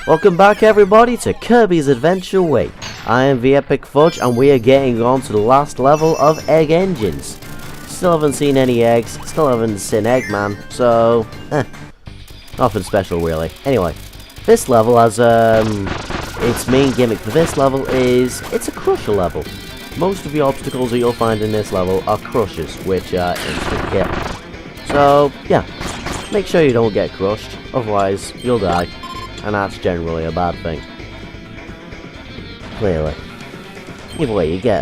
Welcome back everybody to Kirby's Adventure Way. I am the Epic Fudge and we are getting on to the last level of Egg Engines. Still haven't seen any eggs, still haven't seen Eggman, so nothing special really. Anyway, this level has its main gimmick for this level is it's a crusher level. Most of the obstacles that you'll find in this level are crushers, which are instant kill. So yeah, make sure you don't get crushed, otherwise you'll die. And that's generally a bad thing. Clearly. Either way, you get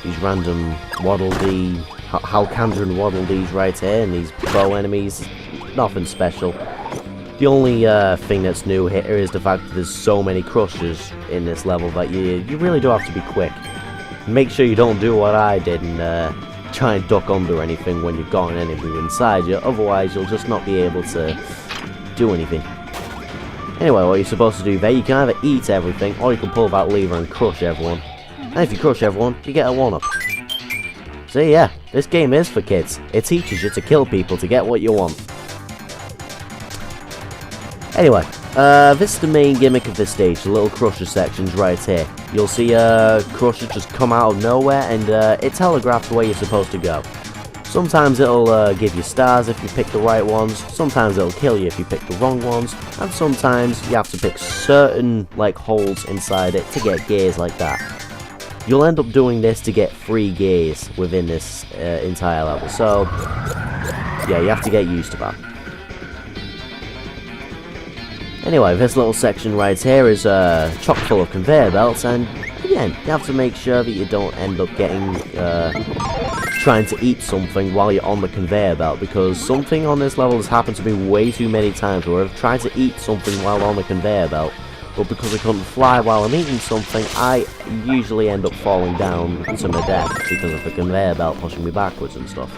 these random Waddle Dee, Halcandra and Waddle Dees right here, and these bow enemies. Nothing special. The only thing that's new here is the fact that there's so many crushers in this level that you really do have to be quick. Make sure you don't do what I did and try and duck under anything when you've got an enemy inside you, otherwise you'll just not be able to do anything. Anyway, what you're supposed to do there, you can either eat everything, or you can pull that lever and crush everyone. And if you crush everyone, you get a 1-up. So yeah, this game is for kids. It teaches you to kill people to get what you want. Anyway, this is the main gimmick of this stage, the little crusher sections right here. You'll see crushers just come out of nowhere, and it telegraphs where you're supposed to go. Sometimes it'll give you stars if you pick the right ones, sometimes it'll kill you if you pick the wrong ones, and sometimes you have to pick certain holes inside it to get gears like that. You'll end up doing this to get free gears within this entire level, so yeah, you have to get used to that. Anyway, this little section right here is chock full of conveyor belts, and again, you have to make sure that you don't end up getting trying to eat something while you're on the conveyor belt, because something on this level has happened to me way too many times where I've tried to eat something while on the conveyor belt, but because I couldn't fly while I'm eating something, I usually end up falling down to my death because of the conveyor belt pushing me backwards and stuff.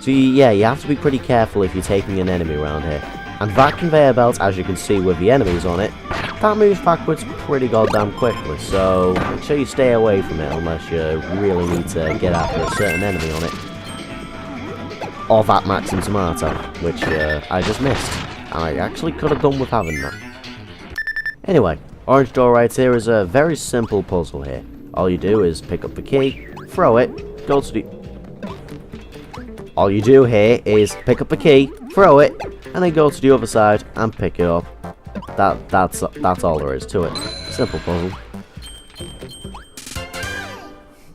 So yeah, you have to be pretty careful if you're taking an enemy around here. And that conveyor belt, as you can see with the enemies on it, that moves backwards pretty goddamn quickly, so make sure you stay away from it unless you really need to get after a certain enemy on it. Or that Maxim Tomato, which I just missed. And I actually could have done with having that. Anyway, orange door right here is a very simple puzzle here. All you do is pick up the key, throw it, go to the... All you do here is pick up the key, throw it, and then go to the other side and pick it up. That's all there is to it. Simple puzzle.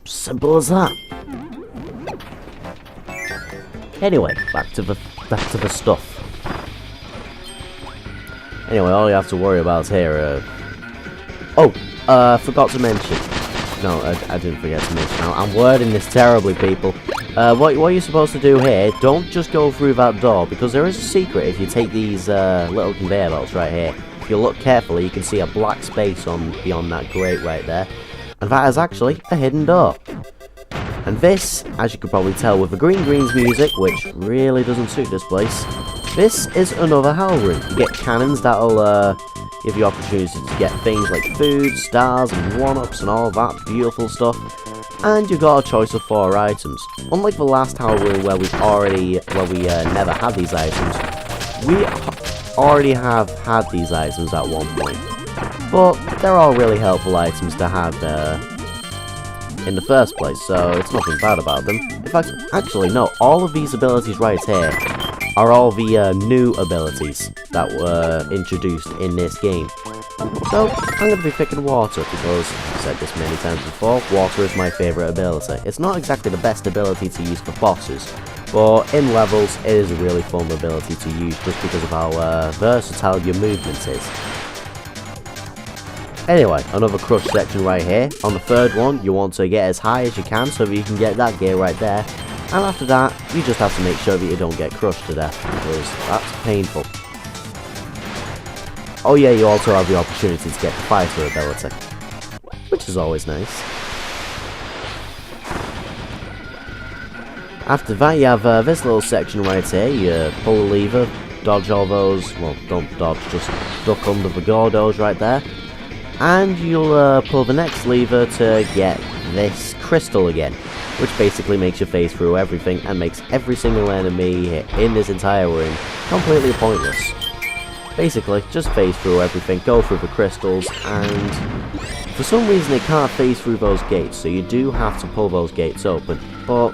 Simple as that. Anyway, back to the stuff. Anyway, all you have to worry about here. Forgot to mention. No, I didn't forget to mention. I'm wording this terribly, people. What you're supposed to do here, don't just go through that door, because there is a secret if you take these little conveyor belts right here. If you look carefully, you can see a black space beyond that grate right there, and that is actually a hidden door. And this, as you could probably tell with the Green's music, which really doesn't suit this place, this is another hell room. You get cannons that'll give you opportunities to get things like food, stars, and 1-ups and all that beautiful stuff. And you got a choice of 4 items. Unlike the last hell room where we never had these items, we already have had these items at one point. But they're all really helpful items to have in the first place, so it's nothing bad about them. In fact, actually no, all of these abilities right here are all the new abilities that were introduced in this game. So, I'm going to be picking water because, I've said this many times before, water is my favourite ability. It's not exactly the best ability to use for bosses, but in levels it is a really fun ability to use just because of how versatile your movement is. Anyway, another crush section right here. On the third one, you want to get as high as you can so that you can get that gear right there. And after that, you just have to make sure that you don't get crushed to death, because that's painful. Oh yeah, you also have the opportunity to get the fighter ability, which is always nice. After that, you have this little section right here. You pull the lever, dodge all those, well, don't dodge, just duck under the Gordos right there. And you'll pull the next lever to get this crystal again, which basically makes you phase through everything and makes every single enemy in this entire room completely pointless. basically, just phase through everything, go through the crystals, and for some reason it can't phase through those gates, so you do have to pull those gates open, but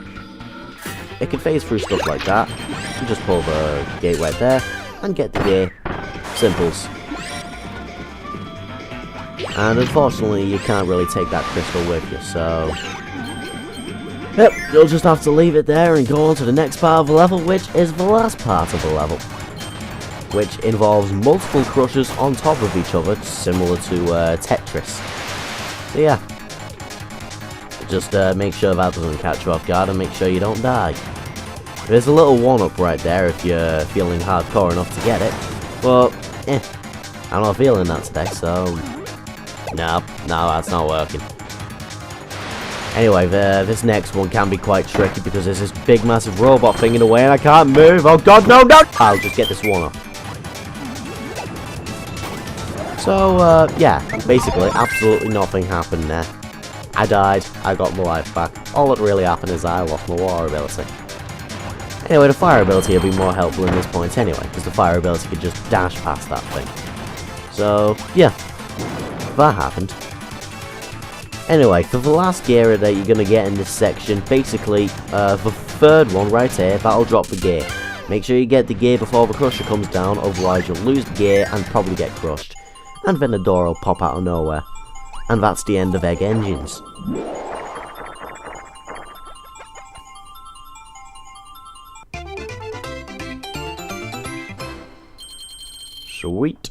it can phase through stuff like that. You just pull the gate right there, and get the gear. Simples. And unfortunately, you can't really take that crystal with you, so yep, you'll just have to leave it there and go on to the next part of the level, which is the last part of the level, which involves multiple crushers on top of each other, similar to Tetris. So yeah, just make sure that doesn't catch you off guard and make sure you don't die. There's a little one-up right there if you're feeling hardcore enough to get it, but I'm not feeling that today, so no, that's not working. Anyway, this next one can be quite tricky because there's this big massive robot thing in the way and I can't move. Oh god, no! I'll just get this one off. So, yeah, basically, absolutely nothing happened there. I died, I got my life back. All that really happened is I lost my water ability. Anyway, the fire ability will be more helpful in this point anyway, because the fire ability could just dash past that thing. So, yeah, that happened. Anyway, for the last gear that you're going to get in this section, basically, the third one right here, that'll drop the gear. Make sure you get the gear before the crusher comes down, otherwise you'll lose the gear and probably get crushed. And then the door will pop out of nowhere. And that's the end of Egg Engines. Sweet.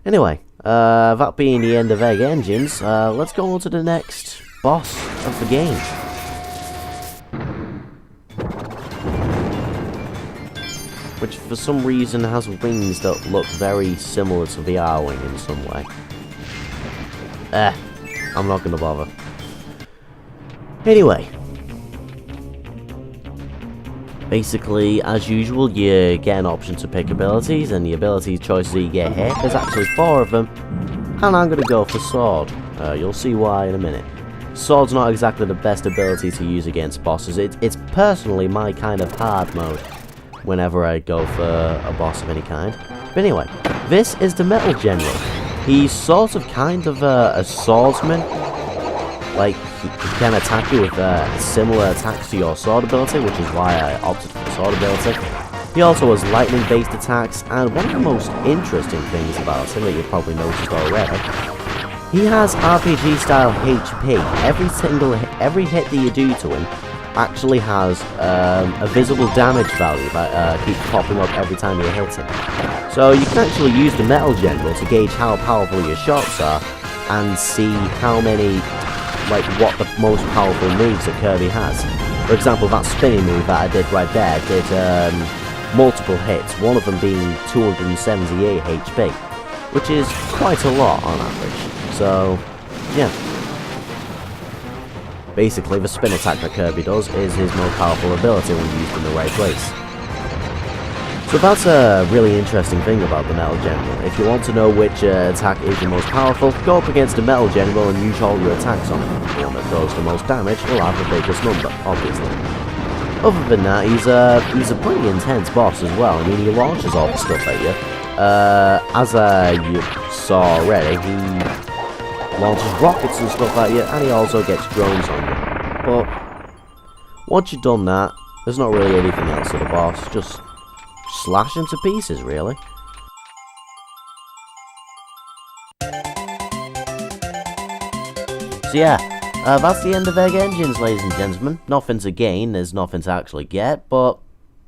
Anyway, that being the end of Egg Engines, let's go on to the next boss of the game. Which for some reason has wings that look very similar to the R-Wing in some way. I'm not gonna bother. Anyway. Basically, as usual, you get an option to pick abilities, and the ability choices that you get here, there's actually 4 of them, and I'm gonna go for Sword. You'll see why in a minute. Sword's not exactly the best ability to use against bosses. It's personally my kind of hard mode whenever I go for a boss of any kind. But anyway, this is the Metal General. He's sort of kind of a swordsman. Like, he can attack you with similar attacks to your sword ability, which is why I opted for the sword ability. He also has lightning-based attacks, and one of the most interesting things about him that you've probably noticed already, he has RPG-style HP. Every hit that you do to him actually has a visible damage value that keeps popping up every time you hit him. So you can actually use the Metal General to gauge how powerful your shots are and see how many, like, what the most powerful moves that Kirby has. For example, that spinning move that I did right there did multiple hits, one of them being 278 HP, which is quite a lot on average. So, yeah. Basically, the spin attack that Kirby does is his most powerful ability when used in the right place. So that's a really interesting thing about the Metal General. If you want to know which attack is your most powerful, go up against the Metal General and use all your attacks on it. The one that does the most damage will have the biggest number, obviously. Other than that, he's a pretty intense boss as well. I mean, he launches all the stuff at you. As you saw already, he launches rockets and stuff at you, and he also gets drones on you. But once you've done that, there's not really anything else to the boss. Just slash him to pieces, really. So yeah, that's the end of Egg Engines, ladies and gentlemen. Nothing to gain, there's nothing to actually get, but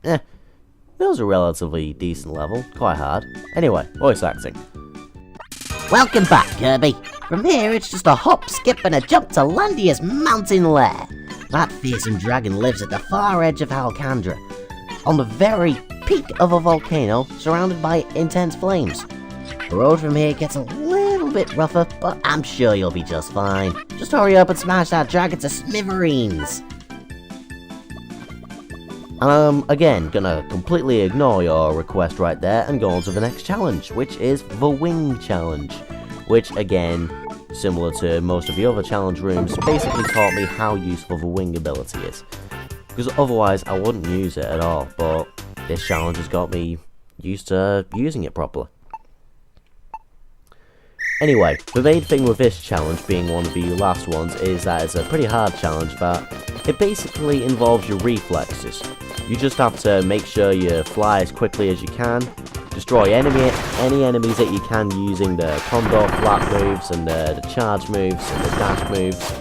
it was a relatively decent level, quite hard. Anyway, voice acting. Welcome back, Kirby. From here, it's just a hop, skip, and a jump to Landia's mountain lair. That fearsome dragon lives at the far edge of Alcandra, on the very peak of a volcano, surrounded by intense flames. The road from here gets a little bit rougher, but I'm sure you'll be just fine. Just hurry up and smash that dragon to smithereens. Again, gonna completely ignore your request right there and go on to the next challenge, which is the Wing Challenge. Which, again, similar to most of the other challenge rooms, basically taught me how useful the wing ability is. Because otherwise, I wouldn't use it at all, but this challenge has got me used to using it properly. Anyway, the main thing with this challenge being one of the last ones is that it's a pretty hard challenge, but it basically involves your reflexes. You just have to make sure you fly as quickly as you can, destroy any enemies that you can using the condor flap moves and the charge moves and the dash moves,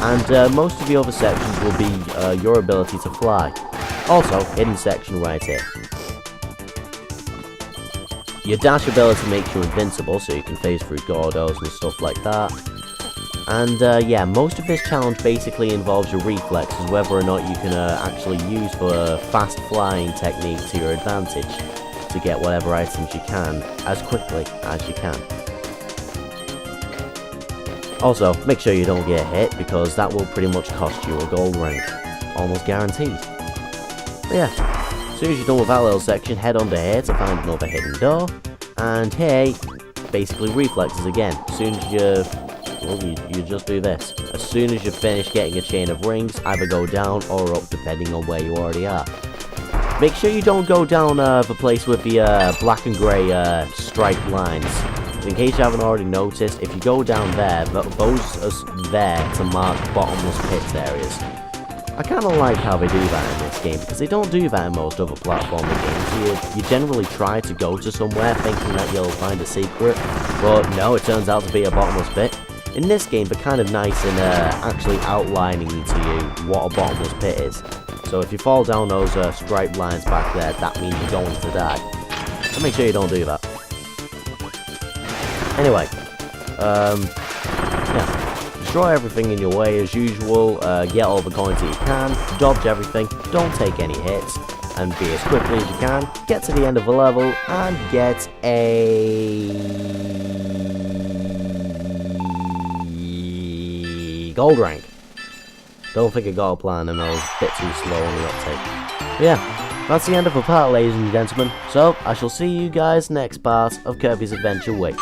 and most of the other sections will be your ability to fly. Also, hidden section right here. Your dash ability makes you invincible, so you can phase through Gordos and stuff like that. And yeah, most of this challenge basically involves your reflexes, whether or not you can actually use the fast flying technique to your advantage to get whatever items you can as quickly as you can. Also, make sure you don't get hit, because that will pretty much cost you a gold rank. Almost guaranteed. But yeah. As soon as you're done with that little section, head under here to find another hidden door, and here, basically reflexes again. As soon as you just do this. As soon as you finish getting a chain of rings, either go down or up depending on where you already are. Make sure you don't go down the place with the black and grey striped lines. In case you haven't already noticed, if you go down there, those are there to mark bottomless pits areas. I kind of like how they do that in this game, because they don't do that in most other platforming games. You generally try to go to somewhere thinking that you'll find a secret, but no, it turns out to be a bottomless pit. In this game, they're kind of nice in actually outlining to you what a bottomless pit is. So if you fall down those striped lines back there, that means you're going to die. So make sure you don't do that. Anyway, yeah. Destroy everything in your way as usual, get all the coins that you can, dodge everything, don't take any hits, and be as quickly as you can, get to the end of the level, and get a gold rank. Don't think I got a plan, and I was a bit too slow on the uptake. But yeah, that's the end of the part, ladies and gentlemen, so I shall see you guys next part of Kirby's Adventure Week.